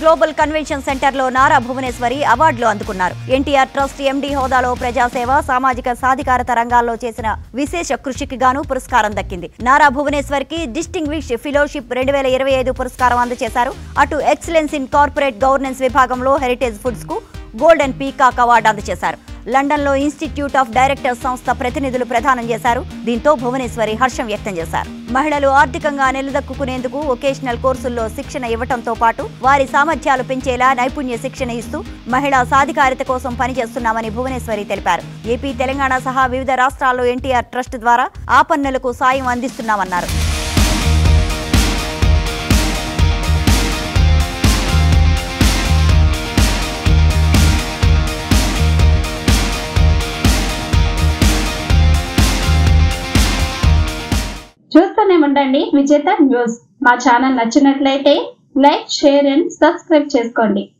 Global convention centre లో నారా భువనేశ్వరి అవార్డులు అందుకున్నారు. ఎన్టీఆర్ ట్రస్ట్ ఎండి హోదాలో ప్రజాసేవ, సామాజిక సాధికారత రంగాల్లో చేసిన విశేష కృషికి గాను పురస్కారం దక్కింది. నారా భువనేశ్వరికి డిస్టింగ్విష్డ్ ఫెలోషిప్ 2025 పురస్కారం అందజేశారు. అటు ఎక్సలెన్స్ ఇన్ కార్పొరేట్ గవర్నెన్స్ విభాగంలో హెరిటేజ్ ఫుడ్స్ కు గోల్డెన్ పీకాక్ అవార్డు అందజేశారు. లండన్ లో ఇన్స్టిట్యూట్ ఆఫ్ డైరెక్టర్స్ సంస్థ ప్రతినిధులు ప్రదానం చేశారు. దీంతో భువనేశ్వరి హర్షం వ్యక్తం చేశారు. మహిళలు ఆర్థికంగా నిలదొక్కునేందుకు వొకేషనల్ కోర్సుల్లో శిక్షణ ఇవ్వడంతో పాటు వారి సామర్థ్యాలు పెంచేలా నైపుణ్య శిక్షణ ఇస్తూ మహిళా సాధికారత కోసం పనిచేస్తున్నామని భువనేశ్వరి తెలిపారు. ఏపీ, తెలంగాణ సహా వివిధ రాష్ట్రాల్లో ఎన్టీఆర్ ట్రస్ట్ ద్వారా ఆపన్నులకు సాయం అందిస్తున్నామన్నారు. చూస్తూనే ఉండండి విజేత న్యూస్. మా ఛానల్ నచ్చినట్లయితే లైక్, షేర్ అండ్ సబ్స్క్రైబ్ చేసుకోండి.